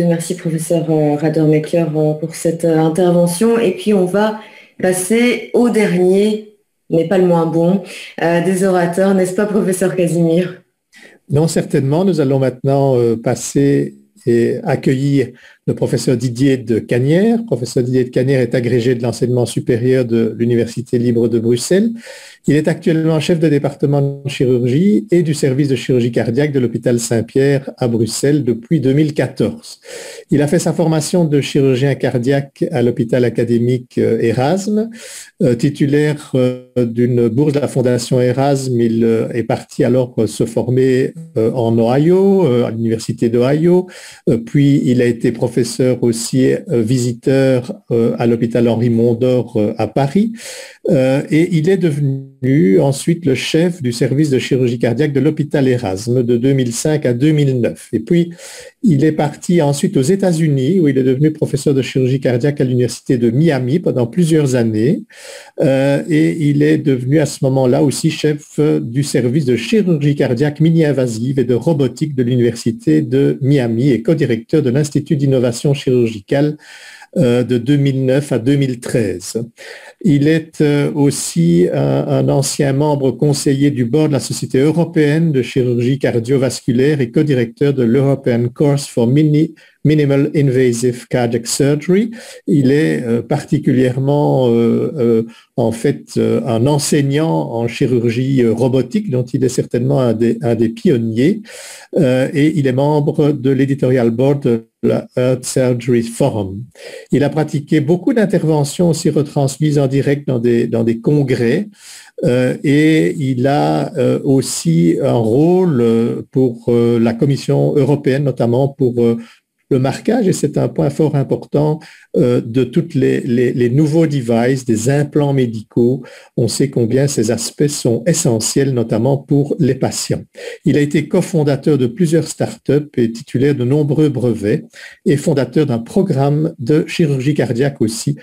Merci professeur Radermaeker pour cette intervention. Et puis on va passer au dernier, mais pas le moins bon, des orateurs, n'est-ce pas professeur Casimir? Non, certainement. Nous allons maintenant passer et accueillir le professeur Didier de Canières. Professeur Didier de Canières est agrégé de l'enseignement supérieur de l'Université libre de Bruxelles. Il est actuellement chef de département de chirurgie et du service de chirurgie cardiaque de l'hôpital Saint-Pierre à Bruxelles depuis 2014. Il a fait sa formation de chirurgien cardiaque à l'hôpital académique Erasme. Titulaire d'une bourse de la fondation Erasme, il est parti alors se former en Ohio, à l'université d'Ohio. Puis il a été professeur aussi visiteur à l'hôpital Henri Mondor à Paris. Et il est devenu ensuite le chef du service de chirurgie cardiaque de l'hôpital Erasme de 2005 à 2009. Et puis, il est parti ensuite aux États-Unis où il est devenu professeur de chirurgie cardiaque à l'université de Miami pendant plusieurs années. Et il est devenu à ce moment-là aussi chef du service de chirurgie cardiaque mini-invasive et de robotique de l'université de Miami et co-directeur de l'Institut d'innovation chirurgicale de 2009 à 2013. Il est aussi un ancien membre conseiller du board de la Société européenne de chirurgie cardiovasculaire et co-directeur de l'European Course for Minimal Invasive Cardiac Surgery. Il est particulièrement en fait un enseignant en chirurgie robotique dont il est certainement un des pionniers et il est membre de l'éditorial board de la Heart Surgery Forum. Il a pratiqué beaucoup d'interventions aussi retransmises en direct dans des congrès et il a aussi un rôle pour la Commission européenne, notamment pour le marquage, et c'est un point fort important de tous les nouveaux devices, des implants médicaux. On sait combien ces aspects sont essentiels, notamment pour les patients. Il a été cofondateur de plusieurs startups et titulaire de nombreux brevets et fondateur d'un programme de chirurgie cardiaque aussi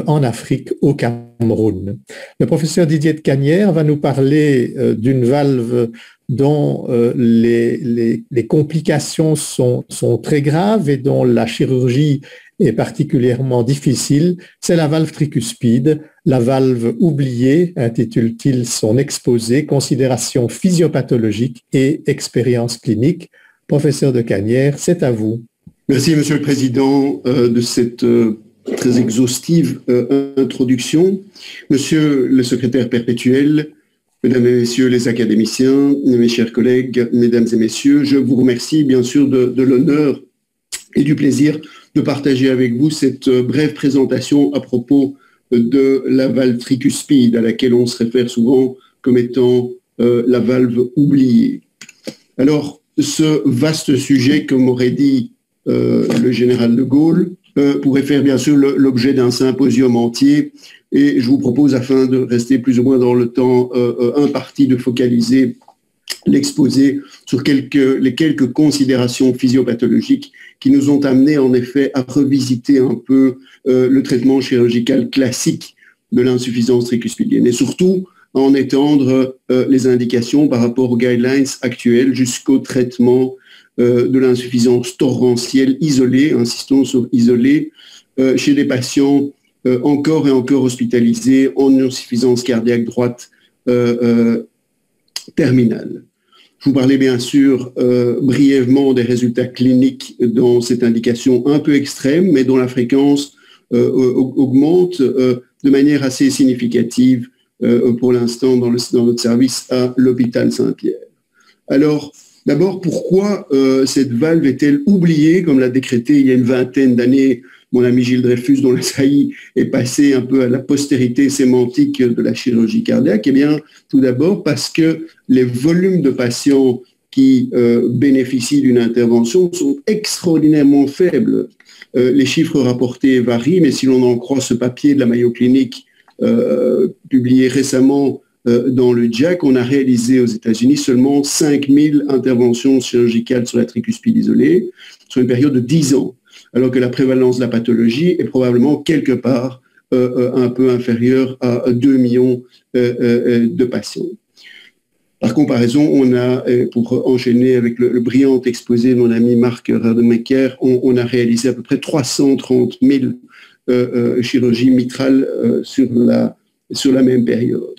en Afrique, au Cameroun. Le professeur Didier de Canières va nous parler d'une valve dont les complications sont très graves et dont la chirurgie est particulièrement difficile. C'est la valve tricuspide, la valve oubliée, intitule-t-il son exposé, considérations physiopathologiques et expériences cliniques. Professeur de Canières, c'est à vous. Merci, Monsieur le Président, de cette très exhaustive introduction. Monsieur le secrétaire perpétuel, Mesdames et Messieurs les académiciens, mes chers collègues, Mesdames et Messieurs, je vous remercie bien sûr de l'honneur et du plaisir de partager avec vous cette brève présentation à propos de la valve tricuspide, à laquelle on se réfère souvent comme étant la valve oubliée. Alors, ce vaste sujet, comme aurait dit le général de Gaulle, pourrait faire bien sûr l'objet d'un symposium entier. Et je vous propose, afin de rester plus ou moins dans le temps imparti, de focaliser l'exposé sur les quelques considérations physiopathologiques qui nous ont amenés en effet à revisiter un peu le traitement chirurgical classique de l'insuffisance tricuspidienne et surtout à en étendre les indications par rapport aux guidelines actuels jusqu'au traitement de l'insuffisance torrentielle isolée, insistons sur isolée, chez des patients encore et encore hospitalisés en insuffisance cardiaque droite terminale. Je vous parlais bien sûr brièvement des résultats cliniques dans cette indication un peu extrême, mais dont la fréquence augmente de manière assez significative pour l'instant dans notre service à l'hôpital Saint-Pierre. Alors, d'abord, pourquoi cette valve est-elle oubliée, comme l'a décrété il y a une vingtaine d'années mon ami Gilles Dreyfus, dont la saillie est passée un peu à la postérité sémantique de la chirurgie cardiaque? Eh bien, tout d'abord parce que les volumes de patients qui bénéficient d'une intervention sont extraordinairement faibles. Les chiffres rapportés varient, mais si l'on en croit ce papier de la Mayo Clinic publié récemment dans le JACC, on a réalisé aux États-Unis seulement 5000 interventions chirurgicales sur la tricuspide isolée sur une période de 10 ans, alors que la prévalence de la pathologie est probablement quelque part un peu inférieure à 2 millions de patients. Par comparaison, on a, pour enchaîner avec le brillant exposé de mon ami Marc Rademacher, on a réalisé à peu près 330 000 chirurgies mitrales sur la même période.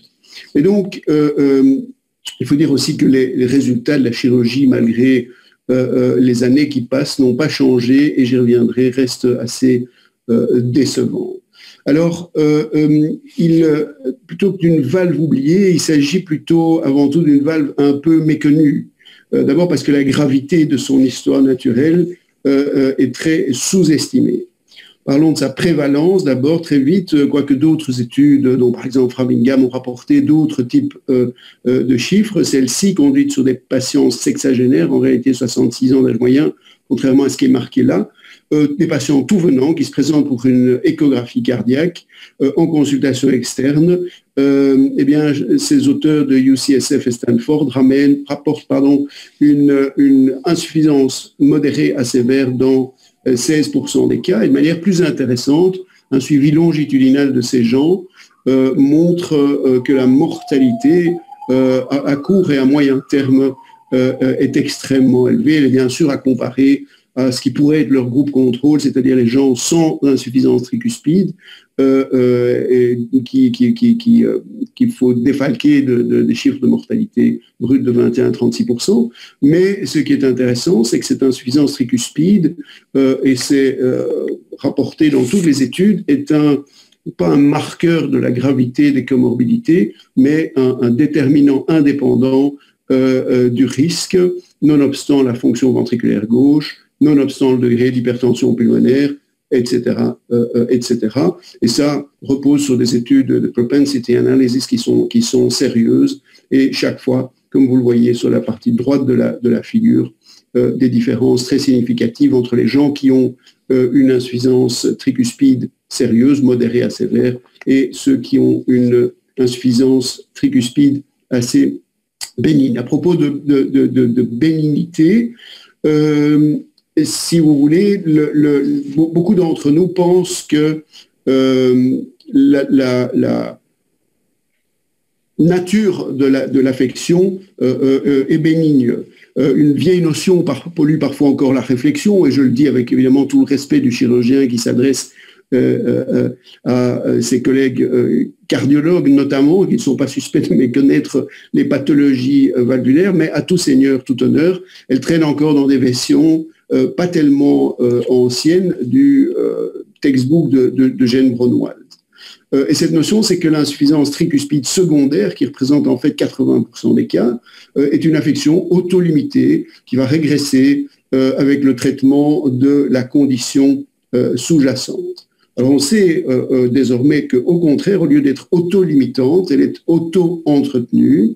Et donc, il faut dire aussi que les résultats de la chirurgie, malgré les années qui passent, n'ont pas changé, et j'y reviendrai, restent assez décevants. Alors, plutôt que d'une valve oubliée, il s'agit plutôt avant tout d'une valve un peu méconnue. D'abord parce que la gravité de son histoire naturelle est très sous-estimée. Parlons de sa prévalence d'abord très vite, quoique d'autres études, dont par exemple Framingham, ont rapporté d'autres types de chiffres. Celle-ci, conduite sur des patients sexagénaires, en réalité 66 ans d'âge moyen, contrairement à ce qui est marqué là, des patients tout venants qui se présentent pour une échographie cardiaque en consultation externe. Eh bien, ces auteurs de UCSF et Stanford rapportent une insuffisance modérée à sévère dans 16% des cas. Et de manière plus intéressante, un suivi longitudinal de ces gens montre que la mortalité à court et à moyen terme est extrêmement élevée. Elle est bien sûr à comparer à ce qui pourrait être leur groupe contrôle, c'est-à-dire les gens sans insuffisance tricuspide, qu'il faut défalquer des chiffres de mortalité brute de 21-36%. Mais ce qui est intéressant, c'est que cette insuffisance tricuspide, et c'est rapporté dans toutes les études, est pas un marqueur de la gravité des comorbidités, mais un déterminant indépendant du risque, nonobstant la fonction ventriculaire gauche, nonobstant le degré d'hypertension pulmonaire, etc., etc. Et ça repose sur des études de propensity analysis qui sont sérieuses. Et chaque fois, comme vous le voyez sur la partie droite de la figure, des différences très significatives entre les gens qui ont une insuffisance tricuspide sérieuse, modérée à sévère, et ceux qui ont une insuffisance tricuspide assez bénigne. À propos de bénignité, si vous voulez, beaucoup d'entre nous pensent que la nature de l'affection est bénigne. Une vieille notion pollue parfois encore la réflexion, et je le dis avec évidemment tout le respect du chirurgien qui s'adresse à ses collègues cardiologues notamment, qui ne sont pas suspects de méconnaître les pathologies valvulaires, mais à tout seigneur, tout honneur, elle traîne encore dans des versions pas tellement anciennes du textbook de Jane Braunwald. Et cette notion, c'est que l'insuffisance tricuspide secondaire, qui représente en fait 80% des cas, est une affection auto-limitée qui va régresser avec le traitement de la condition sous-jacente. Alors on sait désormais qu'au contraire, au lieu d'être auto-limitante, elle est auto-entretenue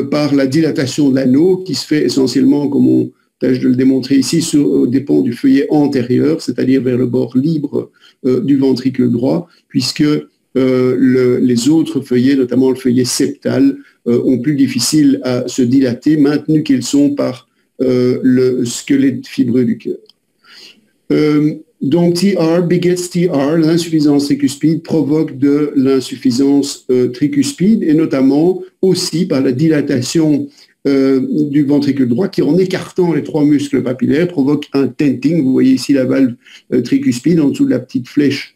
par la dilatation de l'anneau qui se fait essentiellement, comme on tâche de le démontrer ici, au dépend du feuillet antérieur, c'est-à-dire vers le bord libre du ventricule droit, puisque les autres feuillets, notamment le feuillet septal, ont plus difficile à se dilater, maintenus qu'ils sont par le squelette fibreux du cœur. Donc TR begets TR, l'insuffisance tricuspide provoque de l'insuffisance tricuspide, et notamment aussi par la dilatation du ventricule droit qui, en écartant les trois muscles papillaires, provoque un tenting. Vous voyez ici la valve tricuspide en dessous de la petite flèche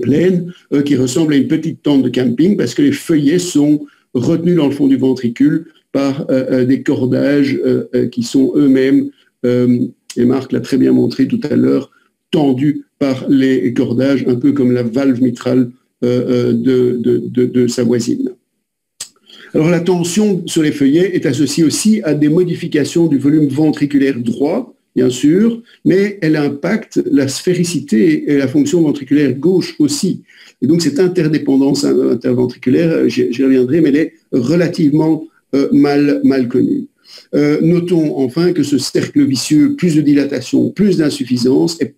pleine qui ressemble à une petite tente de camping parce que les feuillets sont retenus dans le fond du ventricule par des cordages qui sont eux-mêmes, et Marc l'a très bien montré tout à l'heure, tendus par les cordages, un peu comme la valve mitrale de sa voisine. Alors la tension sur les feuillets est associée aussi à des modifications du volume ventriculaire droit, bien sûr, mais elle impacte la sphéricité et la fonction ventriculaire gauche aussi. Et donc cette interdépendance interventriculaire, j'y reviendrai, mais elle est relativement mal connue. Notons enfin que ce cercle vicieux, plus de dilatation, plus d'insuffisance, est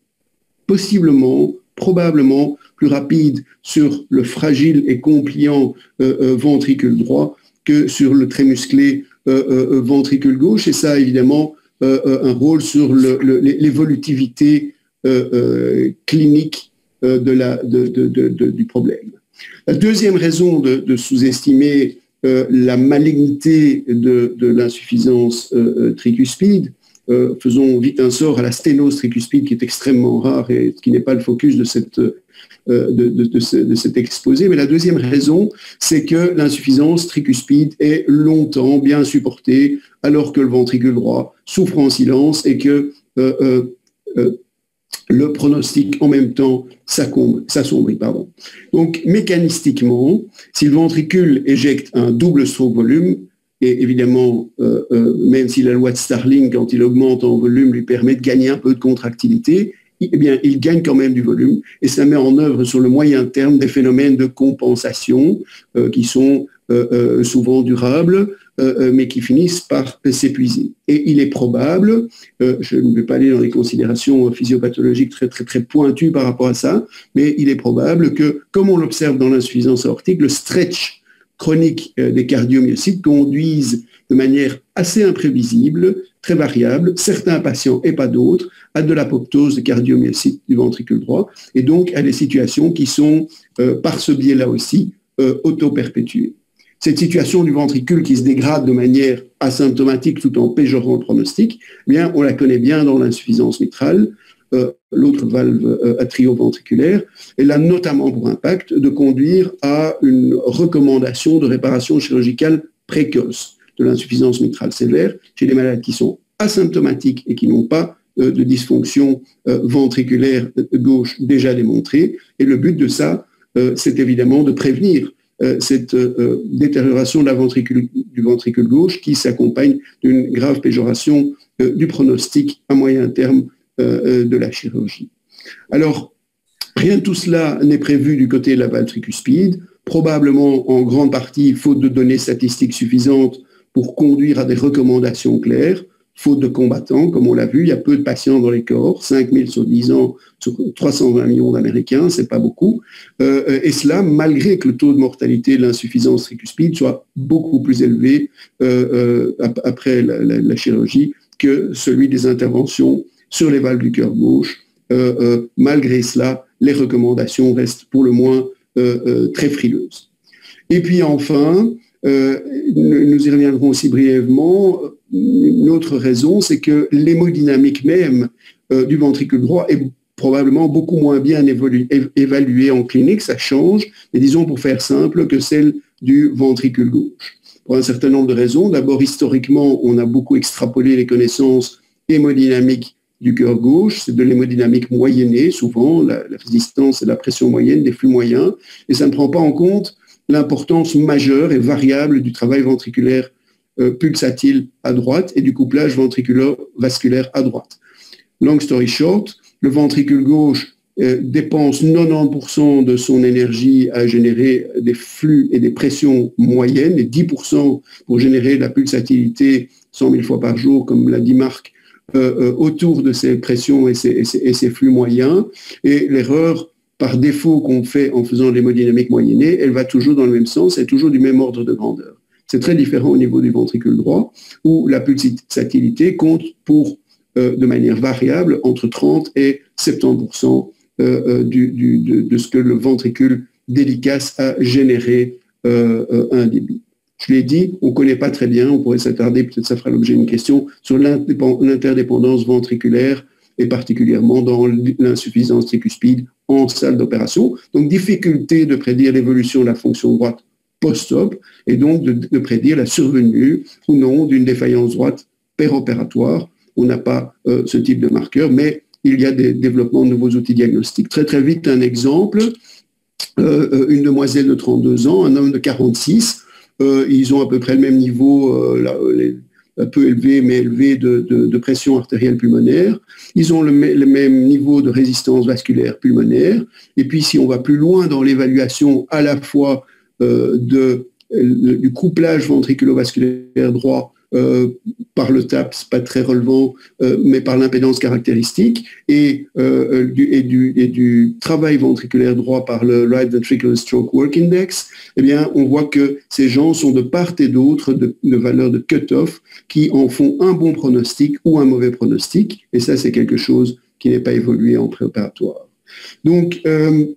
probablement plus rapide sur le fragile et compliant ventricule droit que sur le très musclé ventricule gauche, et ça a évidemment un rôle sur l'évolutivité clinique du problème. La deuxième raison de sous-estimer la malignité de l'insuffisance tricuspide. Faisons vite un sort à la sténose tricuspide qui est extrêmement rare et qui n'est pas le focus de cet exposé. Mais la deuxième raison, c'est que l'insuffisance tricuspide est longtemps bien supportée alors que le ventricule droit souffre en silence et que le pronostic en même temps s'assombrit. Donc mécanistiquement, si le ventricule éjecte un double stroke volume, et évidemment, même si la loi de Starling, quand il augmente en volume, lui permet de gagner un peu de contractilité, eh bien, il gagne quand même du volume et ça met en œuvre sur le moyen terme des phénomènes de compensation qui sont souvent durables, mais qui finissent par s'épuiser. Et il est probable, je ne vais pas aller dans les considérations physiopathologiques très pointues par rapport à ça, mais il est probable que, comme on l'observe dans l'insuffisance aortique, le stretch chronique des cardiomyocytes conduisent de manière assez imprévisible, très variable, certains patients et pas d'autres, à de l'apoptose des cardiomyocytes du ventricule droit, et donc à des situations qui sont, par ce biais-là aussi, auto-perpétuées. Cette situation du ventricule qui se dégrade de manière asymptomatique tout en péjorant le pronostic, eh bien, on la connaît bien dans l'insuffisance mitrale, l'autre valve atrioventriculaire, elle a notamment pour impact de conduire à une recommandation de réparation chirurgicale précoce de l'insuffisance mitrale sévère chez des malades qui sont asymptomatiques et qui n'ont pas de dysfonction ventriculaire gauche déjà démontrée. Et le but de ça, c'est évidemment de prévenir cette détérioration de du ventricule gauche qui s'accompagne d'une grave péjoration du pronostic à moyen terme de la chirurgie. Alors, rien de tout cela n'est prévu du côté de la valve tricuspide, probablement en grande partie faute de données statistiques suffisantes pour conduire à des recommandations claires, faute de combattants, comme on l'a vu, il y a peu de patients dans les corps, 5000 sur 10 ans sur 320 millions d'Américains, c'est pas beaucoup, et cela malgré que le taux de mortalité de l'insuffisance tricuspide soit beaucoup plus élevé après la chirurgie que celui des interventions sur les valves du cœur gauche. Malgré cela, les recommandations restent pour le moins très frileuses. Et puis enfin, nous y reviendrons aussi brièvement, une autre raison, c'est que l'hémodynamique même du ventricule droit est probablement beaucoup moins bien évaluée en clinique, ça change, mais disons pour faire simple, que celle du ventricule gauche. Pour un certain nombre de raisons. D'abord, historiquement, on a beaucoup extrapolé les connaissances hémodynamiques du cœur gauche, c'est de l'hémodynamique moyennée, souvent, la résistance et la pression moyenne des flux moyens, et ça ne prend pas en compte l'importance majeure et variable du travail ventriculaire pulsatile à droite et du couplage ventriculo-vasculaire à droite. Long story short, le ventricule gauche dépense 90% de son énergie à générer des flux et des pressions moyennes et 10% pour générer la pulsatilité 100 000 fois par jour, comme l'a dit Marc, autour de ces pressions et ces flux moyens. Et l'erreur par défaut qu'on fait en faisant l'hémodynamique moyennée, elle va toujours dans le même sens et toujours du même ordre de grandeur. C'est très différent au niveau du ventricule droit, où la pulsatilité compte pour, de manière variable, entre 30 et 70% de ce que le ventricule délicat a généré un débit. Je l'ai dit, on ne connaît pas très bien, on pourrait s'attarder, peut-être ça fera l'objet d'une question, sur l'interdépendance ventriculaire et particulièrement dans l'insuffisance tricuspide en salle d'opération. Donc, difficulté de prédire l'évolution de la fonction droite post-op et donc de prédire la survenue ou non d'une défaillance droite péropératoire. On n'a pas ce type de marqueur, mais il y a des développements de nouveaux outils diagnostiques. Très, très vite, un exemple. Une demoiselle de 32 ans, un homme de 46, ils ont à peu près le même niveau, un peu élevé, mais élevé de pression artérielle pulmonaire. Ils ont le même niveau de résistance vasculaire pulmonaire. Et puis, si on va plus loin dans l'évaluation à la fois du couplage ventriculovasculaire droit par le TAPS, pas très relevant, mais par l'impédance caractéristique, et du travail ventriculaire droit par le Right Ventricular Stroke Work Index, eh bien, on voit que ces gens sont de part et d'autre de valeurs de cut-off qui en font un bon pronostic ou un mauvais pronostic, et ça, c'est quelque chose qui n'est pas évolué en préopératoire. Donc, on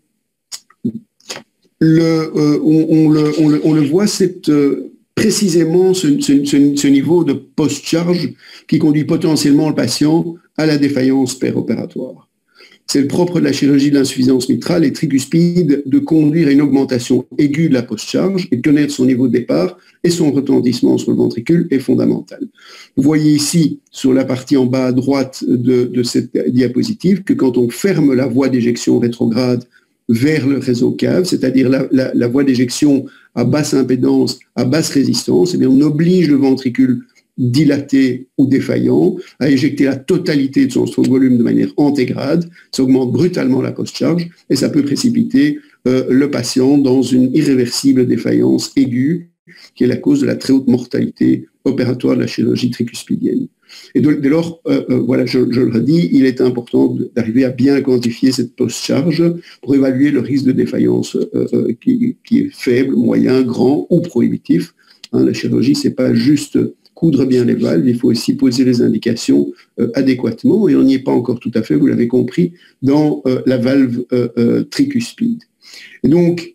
le voit, cette précisément ce niveau de post-charge qui conduit potentiellement le patient à la défaillance péropératoire. C'est le propre de la chirurgie de l'insuffisance mitrale et tricuspide de conduire à une augmentation aiguë de la post-charge et de connaître son niveau de départ et son retentissement sur le ventricule est fondamental. Vous voyez ici, sur la partie en bas à droite de cette diapositive, que quand on ferme la voie d'éjection rétrograde vers le réseau cave, c'est-à-dire la voie d'éjection à basse impédance, à basse résistance, eh bien on oblige le ventricule dilaté ou défaillant à éjecter la totalité de son stroke volume de manière antégrade, ça augmente brutalement la post-charge et ça peut précipiter le patient dans une irréversible défaillance aiguë qui est la cause de la très haute mortalité opératoire de la chirurgie tricuspidienne. Et dès lors, voilà, je le redis, il est important d'arriver à bien quantifier cette post-charge pour évaluer le risque de défaillance qui est faible, moyen, grand ou prohibitif. Hein, la chirurgie, c'est pas juste coudre bien les valves, il faut aussi poser les indications adéquatement, et on n'y est pas encore tout à fait, vous l'avez compris, dans la valve tricuspide. Et donc,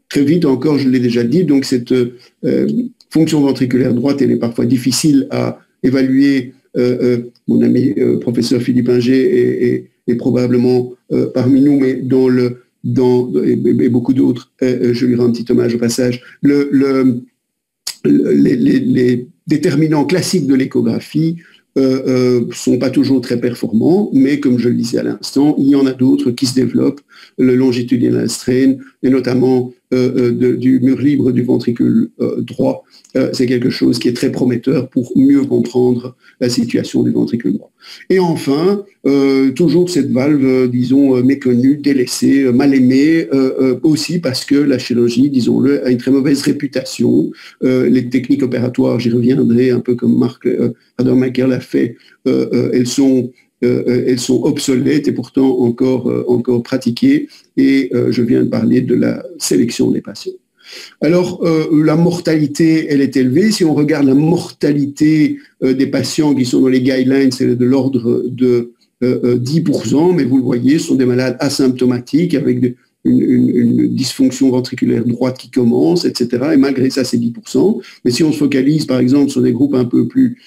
très vite encore, je l'ai déjà dit, donc cette fonction ventriculaire droite, elle est parfois difficile à évaluer. Mon ami professeur Philippe Inger est probablement parmi nous, mais et beaucoup d'autres, je lui rends un petit hommage au passage, les déterminants classiques de l'échographie sont pas toujours très performants, mais comme je le disais à l'instant, il y en a d'autres qui se développent, le longitudinal strain, et notamment du mur libre du ventricule droit. C'est quelque chose qui est très prometteur pour mieux comprendre la situation du ventricule droit. Et enfin, toujours cette valve, disons, méconnue, délaissée, mal aimée, aussi parce que la chirurgie, disons-le, a une très mauvaise réputation. Les techniques opératoires, j'y reviendrai, un peu comme Marc Rademacher l'a fait, elles sont obsolètes et pourtant encore pratiquées. Et je viens de parler de la sélection des patients. Alors, la mortalité, elle est élevée. Si on regarde la mortalité des patients qui sont dans les guidelines, c'est de l'ordre de 10%, mais vous le voyez, ce sont des malades asymptomatiques avec une dysfonction ventriculaire droite qui commence, etc. Et malgré ça, c'est 10%. Mais si on se focalise, par exemple, sur des groupes un peu plus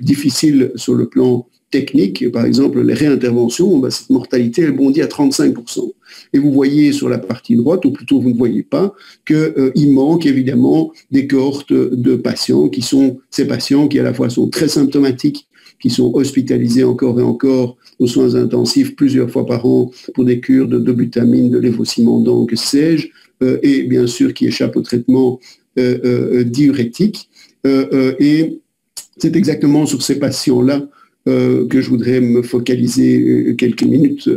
difficiles sur le plan technique, par exemple les réinterventions, cette mortalité, elle bondit à 35%. Et vous voyez sur la partie droite, ou plutôt vous ne voyez pas, qu'il manque évidemment des cohortes de patients qui sont ces patients qui à la fois sont très symptomatiques, qui sont hospitalisés encore et encore aux soins intensifs plusieurs fois par an pour des cures de dobutamine, de lévosimendan, que sais-je, et bien sûr qui échappent au traitement diurétique. Et c'est exactement sur ces patients-là que je voudrais me focaliser quelques minutes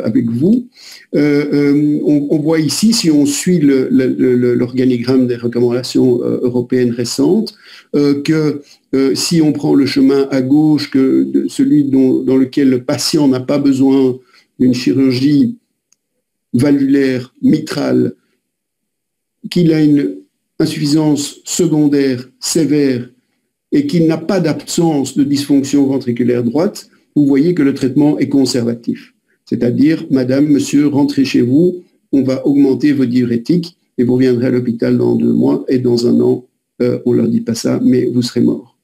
avec vous. On voit ici, si on suit l'organigramme des recommandations européennes récentes, que si on prend le chemin à gauche, celui dans lequel le patient n'a pas besoin d'une chirurgie valvulaire mitrale, qu'il a une insuffisance secondaire sévère et qu'il n'a pas d'absence de dysfonction ventriculaire droite, vous voyez que le traitement est conservatif. C'est-à-dire, madame, monsieur, rentrez chez vous, on va augmenter vos diurétiques et vous reviendrez à l'hôpital dans 2 mois et dans 1 an, on ne leur dit pas ça, mais vous serez mort.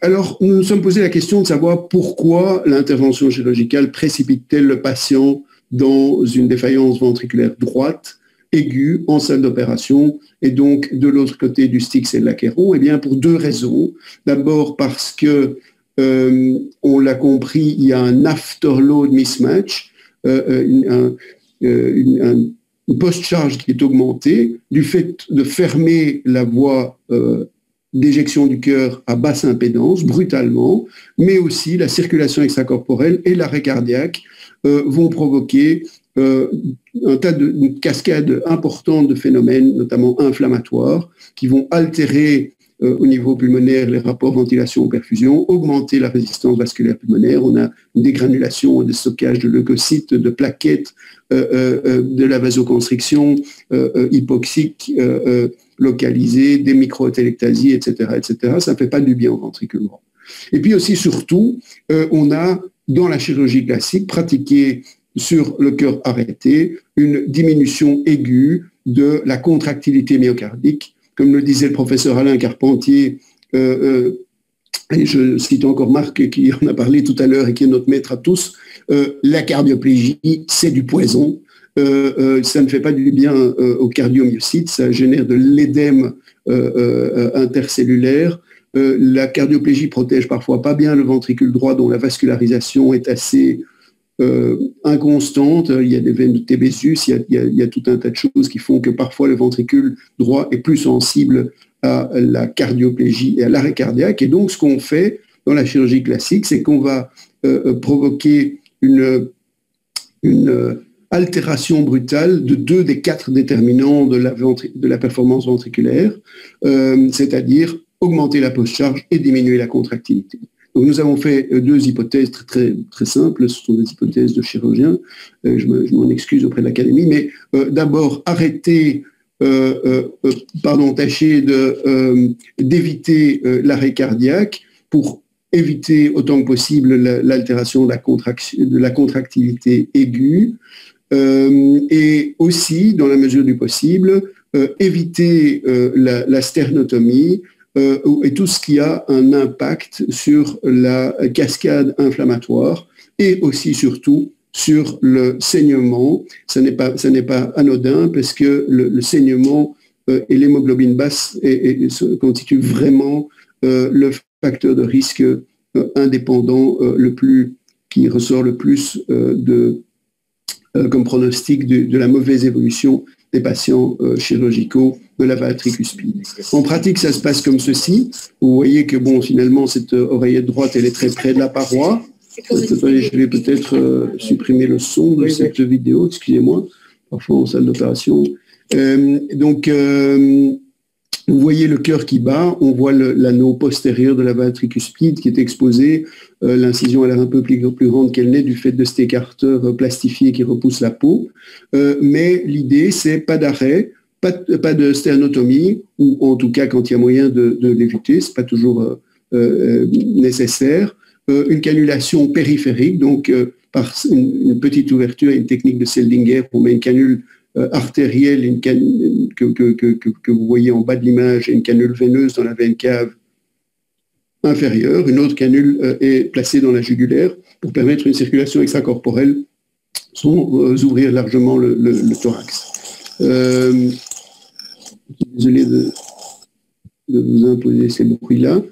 Alors, nous nous sommes posé la question de savoir pourquoi l'intervention chirurgicale précipite-t-elle le patient dans une défaillance ventriculaire droite aiguë en salle d'opération et donc de l'autre côté du Styx et de l'Achéron. Eh bien, pour 2 raisons. D'abord parce que, on l'a compris, il y a un afterload mismatch, une post-charge qui est augmentée du fait de fermer la voie d'éjection du cœur à basse impédance, brutalement, mais aussi la circulation extracorporelle et l'arrêt cardiaque vont provoquer une cascade importante de phénomènes, notamment inflammatoires, qui vont altérer au niveau pulmonaire les rapports ventilation-perfusion, augmenter la résistance vasculaire pulmonaire. On a une dégranulation, des stockages de leucocytes, de plaquettes, de la vasoconstriction hypoxique localisée, des microtélectasies, etc., etc. Ça ne fait pas du bien au ventricule droit. Et puis aussi, surtout, on a, dans la chirurgie classique, pratiqué sur le cœur arrêté, une diminution aiguë de la contractilité myocardique. Comme le disait le professeur Alain Carpentier, et je cite encore Marc qui en a parlé tout à l'heure et qui est notre maître à tous, la cardioplégie, c'est du poison. Ça ne fait pas du bien au cardiomyocyte, ça génère de l'édème intercellulaire. La cardioplégie protège parfois pas bien le ventricule droit dont la vascularisation est assez inconstante. Il y a des veines de Tébésius, il y a tout un tas de choses qui font que parfois le ventricule droit est plus sensible à la cardioplégie et à l'arrêt cardiaque. Et donc, ce qu'on fait dans la chirurgie classique, c'est qu'on va provoquer une altération brutale de 2 des 4 déterminants de la performance ventriculaire, c'est-à-dire augmenter la post-charge et diminuer la contractilité. Donc, nous avons fait 2 hypothèses très, très simples, ce sont des hypothèses de chirurgiens, je m'en excuse auprès de l'Académie, mais d'abord arrêter tâcher d'éviter l'arrêt cardiaque pour éviter autant que possible l'altération de la contractilité aiguë et aussi, dans la mesure du possible, éviter la sternotomie et tout ce qui a un impact sur la cascade inflammatoire et aussi surtout sur le saignement. Ça n'est pas anodin parce que le saignement et l'hémoglobine basse constituent vraiment le facteur de risque indépendant qui ressort le plus comme pronostic de la mauvaise évolution des patients chirurgicaux de la valve tricuspide. En pratique, ça se passe comme ceci. Vous voyez que finalement, cette oreillette droite, elle est très près de la paroi. Je vais peut-être supprimer le son de cette vidéo, excusez-moi, parfois en salle d'opération. Vous voyez le cœur qui bat, on voit l'anneau postérieur de la valve tricuspide qui est exposé, l'incision a l'air un peu plus grande qu'elle n'est du fait de cet écarteur plastifié qui repousse la peau, mais l'idée c'est pas d'arrêt, pas de sternotomie, ou en tout cas quand il y a moyen de l'éviter, c'est pas toujours nécessaire, une cannulation périphérique, donc par une petite ouverture et une technique de Seldinger, on met une canule artérielle que vous voyez en bas de l'image et une canule veineuse dans la veine cave inférieure. Une autre canule est placée dans la jugulaire pour permettre une circulation extracorporelle sans ouvrir largement le thorax. Désolé de vous imposer ces bruits-là.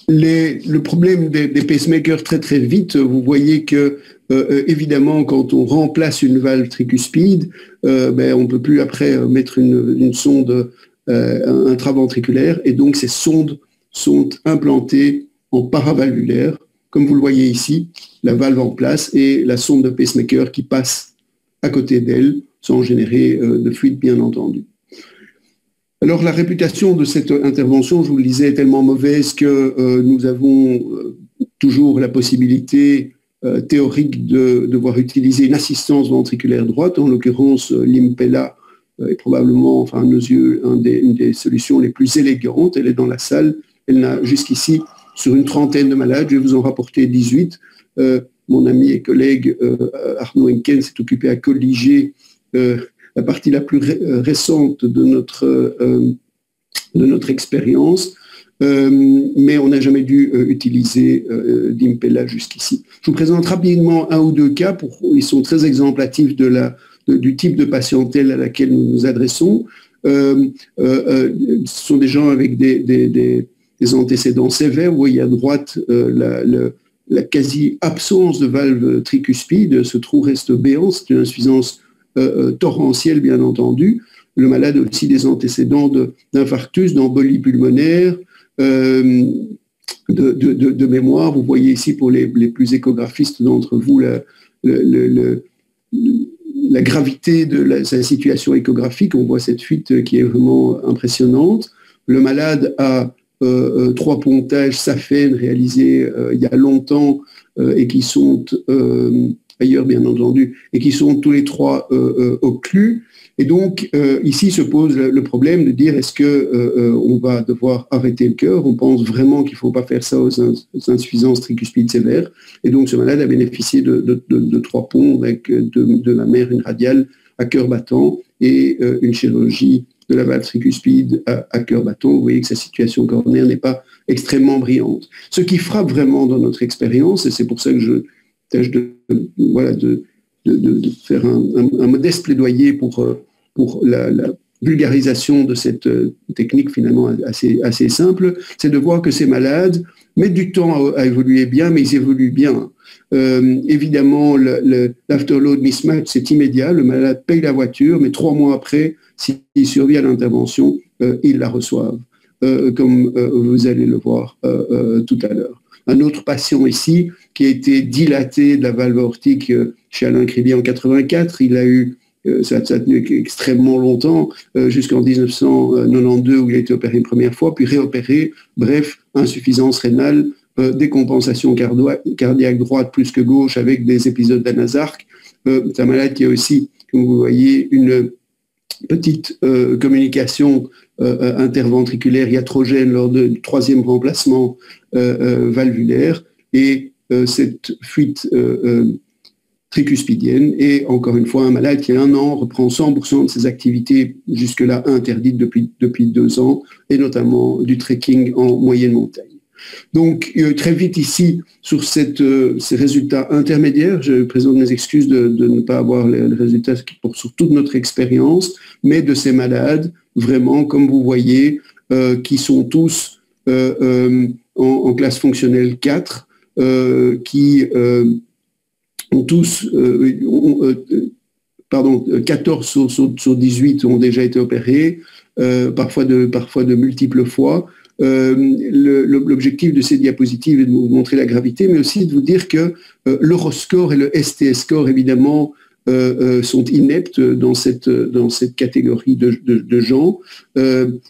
Le problème des pacemakers très très vite, vous voyez que évidemment quand on remplace une valve tricuspide, on ne peut plus après mettre une sonde intraventriculaire et donc ces sondes sont implantées en paravalvulaire, comme vous le voyez ici, la valve en place et la sonde de pacemaker qui passe à côté d'elle sans générer de fluide bien entendu. Alors la réputation de cette intervention, je vous le disais, est tellement mauvaise que nous avons toujours la possibilité théorique de devoir utiliser une assistance ventriculaire droite, en l'occurrence l'Impella est probablement, enfin à nos yeux, une des solutions les plus élégantes. Elle est dans la salle, elle n'a jusqu'ici, sur une trentaine de malades, je vais vous en rapporter 18. Mon ami et collègue Arnaud Henken s'est occupé à colliger la partie la plus récente de notre expérience, mais on n'a jamais dû utiliser d'Impella jusqu'ici. Je vous présente rapidement 1 ou 2 cas, ils sont très exemplatifs du type de patientèle à laquelle nous nous adressons. Ce sont des gens avec des antécédents sévères. Vous voyez à droite la quasi-absence de valve tricuspide, ce trou reste béant, c'est une insuffisance torrentielle bien entendu. Le malade a aussi des antécédents d'infarctus, d'embolie pulmonaire, de mémoire. Vous voyez ici pour les plus échographistes d'entre vous la gravité de sa situation échographique. On voit cette fuite qui est vraiment impressionnante. Le malade a 3 pontages SAPHEN réalisés il y a longtemps et qui sont ailleurs bien entendu, et qui sont tous les 3 occlus. Et donc, ici se pose le problème de dire est-ce qu'on va devoir arrêter le cœur? On pense vraiment qu'il ne faut pas faire ça aux insuffisances tricuspides sévères. Et donc, ce malade a bénéficié de 3 ponts avec de la mère, une radiale à cœur battant et une chirurgie de la valve tricuspide à cœur battant. Vous voyez que sa situation coronaire n'est pas extrêmement brillante. Ce qui frappe vraiment dans notre expérience, et c'est pour ça que je tâche de faire un modeste plaidoyer pour la vulgarisation de cette technique finalement assez simple, c'est de voir que ces malades mettent du temps à évoluer bien, mais ils évoluent bien. Évidemment, l'afterload mismatch, c'est immédiat, le malade paye la voiture, mais 3 mois après, s'il survit à l'intervention, ils la reçoivent, comme vous allez le voir tout à l'heure. Un autre patient ici, qui a été dilaté de la valve aortique chez Alain Cribier en 84, il a eu, ça a tenu extrêmement longtemps, jusqu'en 1992 où il a été opéré une première fois, puis réopéré, bref, insuffisance rénale, décompensation cardiaque droite plus que gauche avec des épisodes d'anasarque. C'est un malade qui a aussi, comme vous voyez, une petite communication interventriculaire iatrogène lors du 3e remplacement valvulaire et cette fuite tricuspidienne. Et encore une fois, un malade qui a 1 an reprend 100% de ses activités jusque-là interdites depuis 2 ans, et notamment du trekking en moyenne montagne. Donc, très vite ici, sur ces résultats intermédiaires, je présente mes excuses de ne pas avoir les résultats sur toute notre expérience, mais de ces malades, vraiment, comme vous voyez, qui sont tous en classe fonctionnelle 4, qui ont tous, 14 sur 18 ont déjà été opérés, parfois de multiples fois. L'objectif de ces diapositives est de vous montrer la gravité, mais aussi de vous dire que l'Euroscore et le STS-score, évidemment, sont ineptes dans cette catégorie de gens,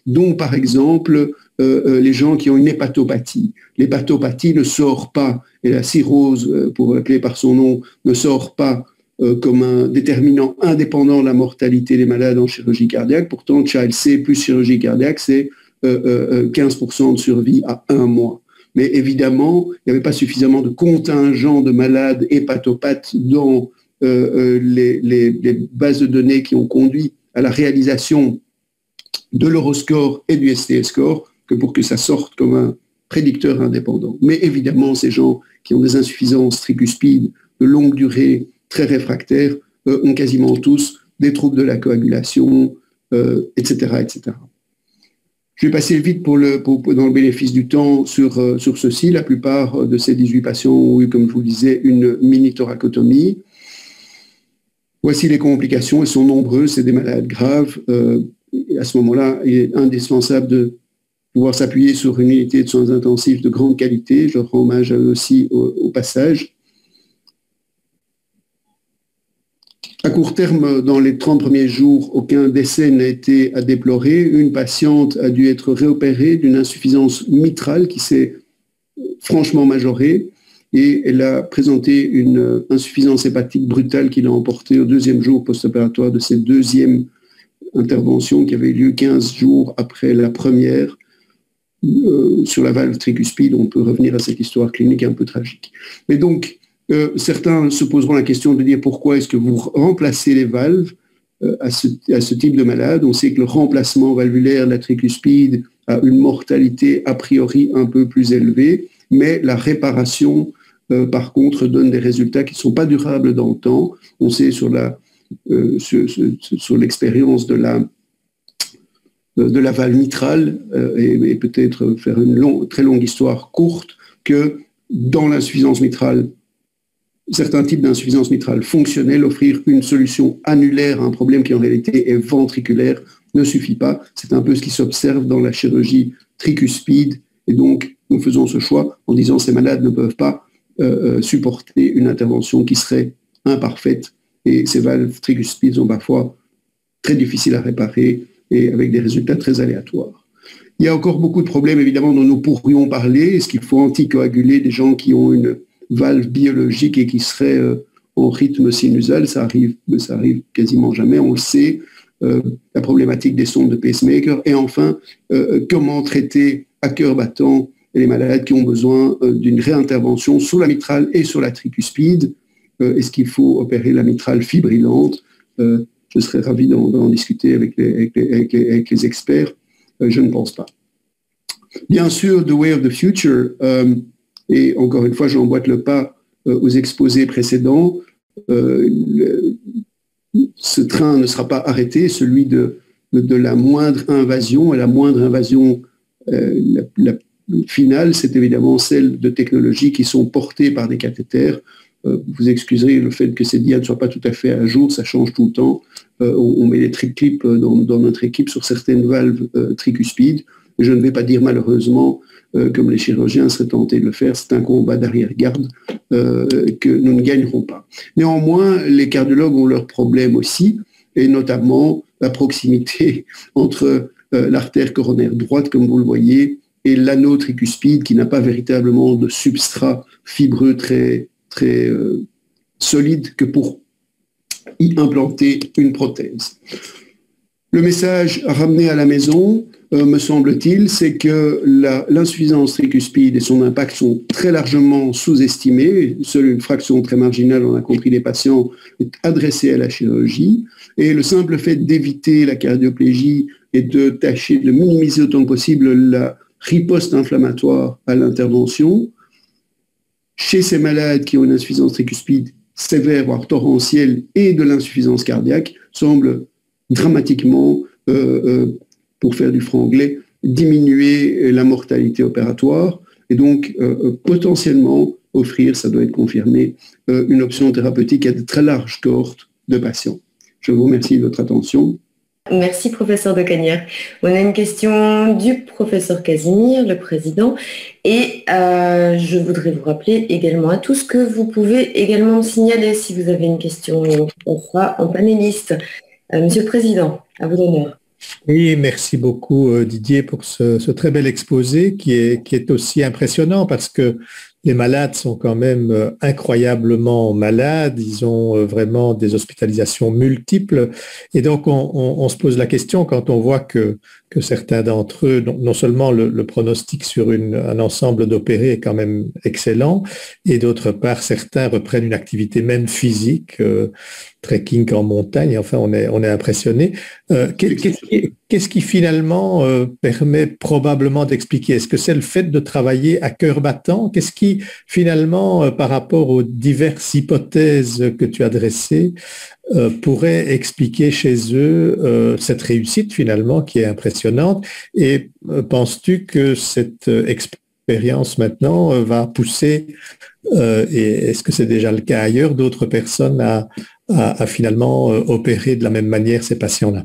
dont, par exemple, les gens qui ont une hépatopathie. L'hépatopathie ne sort pas, et la cirrhose, pour l'appeler par son nom, ne sort pas comme un déterminant indépendant de la mortalité des malades en chirurgie cardiaque. Pourtant, Child C plus chirurgie cardiaque, c'est 15% de survie à 1 mois. Mais évidemment, il n'y avait pas suffisamment de contingent de malades hépatopathes dans les bases de données qui ont conduit à la réalisation de l'Euroscore et du STS-score que pour que ça sorte comme un prédicteur indépendant. Mais évidemment, ces gens qui ont des insuffisances tricuspides de longue durée, très réfractaires, ont quasiment tous des troubles de la coagulation, etc., etc. Je vais passer vite dans le bénéfice du temps sur ceci. La plupart de ces 18 patients ont eu, comme je vous le disais, une mini-thoracotomie. Voici les complications, elles sont nombreuses, c'est des malades graves. Et à ce moment-là, il est indispensable de pouvoir s'appuyer sur une unité de soins intensifs de grande qualité. Je rends hommage à eux aussi au passage. À court terme, dans les 30 premiers jours, aucun décès n'a été à déplorer. Une patiente a dû être réopérée d'une insuffisance mitrale qui s'est franchement majorée et elle a présenté une insuffisance hépatique brutale qui l'a emportée au 2e jour post-opératoire de cette 2e intervention qui avait eu lieu 15 jours après la première sur la valve tricuspide. On peut revenir à cette histoire clinique un peu tragique. Mais donc, certains se poseront la question de dire pourquoi est-ce que vous remplacez les valves à ce type de malade. On sait que le remplacement valvulaire de la tricuspide a une mortalité a priori un peu plus élevée, mais la réparation, par contre, donne des résultats qui ne sont pas durables dans le temps. On sait sur l'expérience de la valve mitrale, et peut-être faire une très longue histoire courte, que dans l'insuffisance mitrale, certains types d'insuffisance mitrale fonctionnelle, offrir une solution annulaire à un problème qui en réalité est ventriculaire ne suffit pas. C'est un peu ce qui s'observe dans la chirurgie tricuspide. Et donc, nous faisons ce choix en disant que ces malades ne peuvent pas supporter une intervention qui serait imparfaite. Et ces valves tricuspides sont parfois très difficiles à réparer et avec des résultats très aléatoires. Il y a encore beaucoup de problèmes, évidemment, dont nous pourrions parler. Est-ce qu'il faut anticoaguler des gens qui ont une valve biologique et qui serait en rythme sinusal? Ça arrive quasiment jamais, on le sait. la problématique des sondes de pacemaker, et enfin, comment traiter à cœur battant les malades qui ont besoin d'une réintervention sur la mitrale et sur la tricuspide. Est-ce qu'il faut opérer la mitrale fibrillante? Je serais ravi d'en discuter avec les experts. Je ne pense pas. Bien sûr, The Way of the Future, et encore une fois, j'emboîte le pas aux exposés précédents, ce train ne sera pas arrêté, celui de la moindre invasion, et la moindre invasion la finale, c'est évidemment celle de technologies qui sont portées par des cathéters. Vous excuserez le fait que ces diades ne soient pas tout à fait à jour, ça change tout le temps. On met des triclips dans notre équipe sur certaines valves tricuspides. Je ne vais pas dire malheureusement, comme les chirurgiens seraient tentés de le faire, c'est un combat d'arrière-garde que nous ne gagnerons pas. Néanmoins, les cardiologues ont leurs problèmes aussi, et notamment la proximité entre l'artère coronaire droite, comme vous le voyez, et l'anneau tricuspide qui n'a pas véritablement de substrat fibreux très solide que pour y implanter une prothèse. Le message ramené à la maison, me semble-t-il, c'est que l'insuffisance tricuspide et son impact sont très largement sous-estimés. Seule une fraction très marginale, on a compris, des patients est adressée à la chirurgie. Et le simple fait d'éviter la cardioplégie et de tâcher de minimiser autant que possible la riposte inflammatoire à l'intervention, chez ces malades qui ont une insuffisance tricuspide sévère, voire torrentielle, et de l'insuffisance cardiaque, semble dramatiquement, pour faire du franglais, diminuer la mortalité opératoire et donc potentiellement offrir, ça doit être confirmé, une option thérapeutique à de très larges cohortes de patients. Je vous remercie de votre attention. Merci, professeur de Canières. On a une question du professeur Casimir, le président, et je voudrais vous rappeler également à tous que vous pouvez également me signaler si vous avez une question. On sera en panéliste. Monsieur le Président, à vous l'honneur. Oui, merci beaucoup Didier pour ce très bel exposé qui est aussi impressionnant parce que les malades sont quand même incroyablement malades, ils ont vraiment des hospitalisations multiples et donc on se pose la question quand on voit que certains d'entre eux, non seulement le pronostic sur un ensemble d'opérés est quand même excellent et d'autre part certains reprennent une activité même physique, trekking en montagne, enfin on est impressionné. Qu'est-ce qui finalement permet probablement d'expliquer? Est-ce que c'est le fait de travailler à cœur battant? Qu'est-ce qui finalement, par rapport aux diverses hypothèses que tu as dressées, pourrait expliquer chez eux cette réussite finalement qui est impressionnante? Et penses-tu que cette expérience maintenant va pousser, et est-ce que c'est déjà le cas ailleurs, d'autres personnes à finalement opérer de la même manière ces patients-là?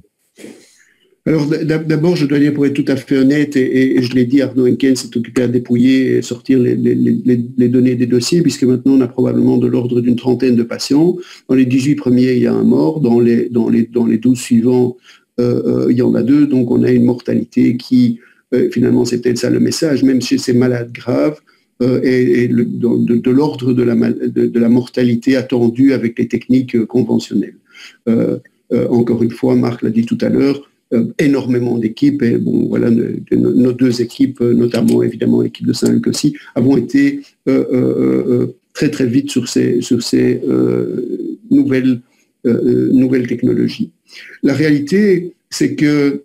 Alors d'abord, je dois dire, pour être tout à fait honnête, et je l'ai dit, Arnaud Henken s'est occupé à dépouiller et sortir les données des dossiers, puisque maintenant on a probablement de l'ordre d'une trentaine de patients. Dans les 18 premiers, il y a un mort. Dans les 12 suivants, il y en a 2. Donc on a une mortalité qui, finalement, c'est peut-être ça le message, même chez ces malades graves, et de l'ordre de la mortalité attendue avec les techniques conventionnelles. Encore une fois, Marc l'a dit tout à l'heure, énormément d'équipes, et bon, voilà, nos deux équipes, notamment évidemment l'équipe de Saint-Luc aussi, avons été très très vite sur ces nouvelles technologies. La réalité, c'est que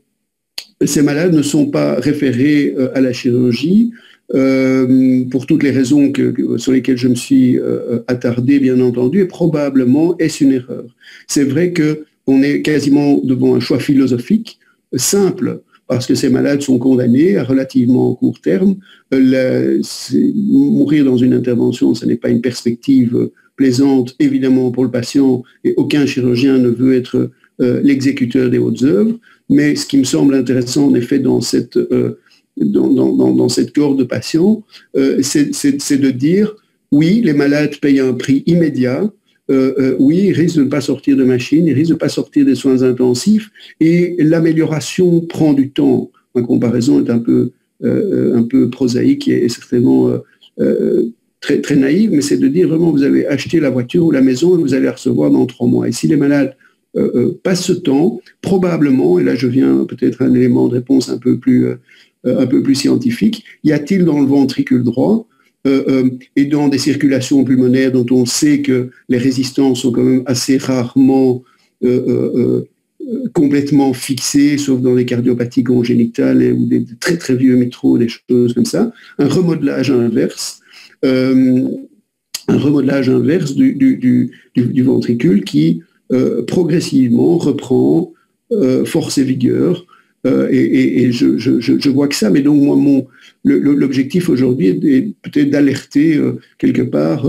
ces malades ne sont pas référés à la chirurgie pour toutes les raisons sur lesquelles je me suis attardé, bien entendu, et probablement est-ce une erreur. C'est vrai qu'on est quasiment devant un choix philosophique simple, parce que ces malades sont condamnés à relativement court terme. Mourir dans une intervention, ce n'est pas une perspective plaisante, évidemment, pour le patient, et aucun chirurgien ne veut être l'exécuteur des hautes œuvres. Mais ce qui me semble intéressant, en effet, dans cette cohorte de patients, c'est de dire, oui, les malades payent un prix immédiat, oui, ils risquent de ne pas sortir de machine, ils risquent de ne pas sortir des soins intensifs, et l'amélioration prend du temps. Ma comparaison est un peu prosaïque et certainement très, très naïve, mais c'est de dire vraiment, vous avez acheté la voiture ou la maison et vous allez la recevoir dans 3 mois. Et si les malades passe ce temps, probablement, et là je viens peut-être à un élément de réponse un peu plus scientifique, y a-t-il dans le ventricule droit et dans des circulations pulmonaires dont on sait que les résistances sont quand même assez rarement complètement fixées, sauf dans des cardiopathies congénitales ou des très très vieux métros, des choses comme ça, un remodelage inverse du ventricule qui progressivement reprend force et vigueur. Et je vois que ça, mais donc moi, l'objectif aujourd'hui est peut-être d'alerter quelque part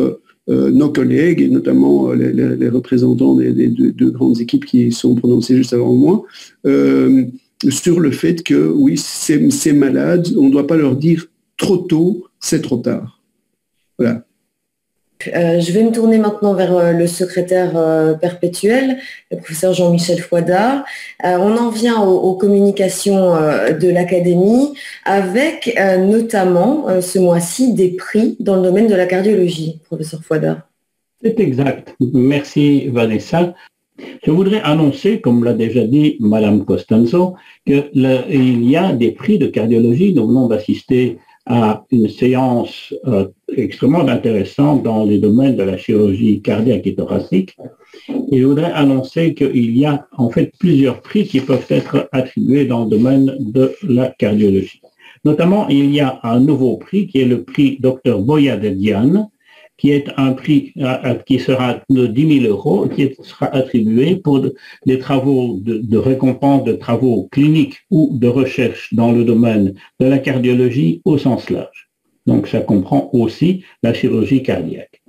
nos collègues, et notamment les représentants des deux grandes équipes qui sont prononcées juste avant moi, sur le fait que oui, ces malades, on ne doit pas leur dire trop tôt, c'est trop tard. Voilà. Je vais me tourner maintenant vers le secrétaire perpétuel, le professeur Jean-Michel Fouadat. On en vient aux communications de l'Académie avec notamment ce mois-ci des prix dans le domaine de la cardiologie, professeur Fouadat. C'est exact. Merci Vanessa. Je voudrais annoncer, comme l'a déjà dit Madame Costanzo, qu'il y a des prix de cardiologie. Nous venons d'assister à une séance extrêmement intéressante dans les domaines de la chirurgie cardiaque et thoracique. Et je voudrais annoncer qu'il y a en fait plusieurs prix qui peuvent être attribués dans le domaine de la cardiologie. Notamment, il y a un nouveau prix qui est le prix Dr Boya de Diane, qui est un prix qui sera de 10 000 €, qui sera attribué pour des travaux de récompense de travaux cliniques ou de recherche dans le domaine de la cardiologie au sens large. Donc, ça comprend aussi la chirurgie cardiaque.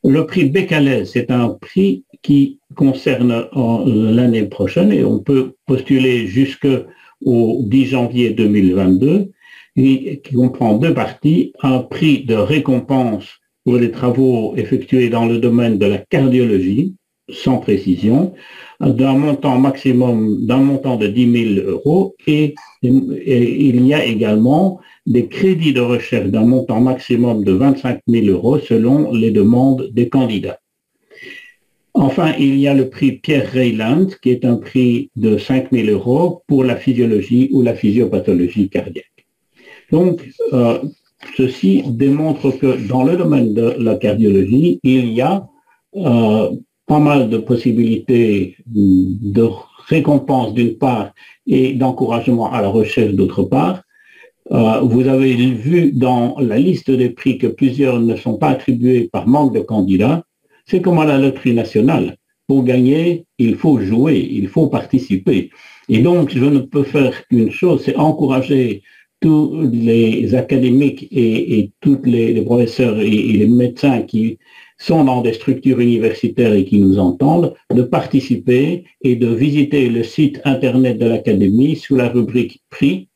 Le prix Becquerel, c'est un prix qui concerne l'année prochaine et on peut postuler jusqu'au 10 janvier 2022, et qui comprend deux parties, un prix de récompense pour les travaux effectués dans le domaine de la cardiologie, sans précision, d'un montant maximum, d'un montant de 10 000 € et il y a également des crédits de recherche d'un montant maximum de 25 000 € selon les demandes des candidats. Enfin, il y a le prix Pierre Reyland, qui est un prix de 5 000 € pour la physiologie ou la physiopathologie cardiaque. Donc, ceci démontre que dans le domaine de la cardiologie, il y a pas mal de possibilités de récompense d'une part et d'encouragement à la recherche d'autre part. Vous avez vu dans la liste des prix que plusieurs ne sont pas attribués par manque de candidats. C'est comme à la loterie nationale. Pour gagner, il faut jouer, il faut participer. Et donc, je ne peux faire qu'une chose, c'est encourager tous les académiques et tous les professeurs et les médecins qui sont dans des structures universitaires et qui nous entendent, de participer et de visiter le site internet de l'Académie sous la rubrique prix.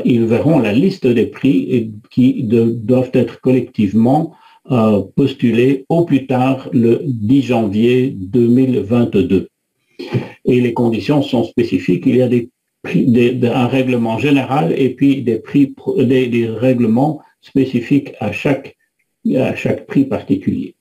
Ils verront la liste des prix qui doivent être collectivement postulés au plus tard le 10 janvier 2022. Et les conditions sont spécifiques. Il y a un règlement général et puis des règlements spécifiques à chaque prix particulier.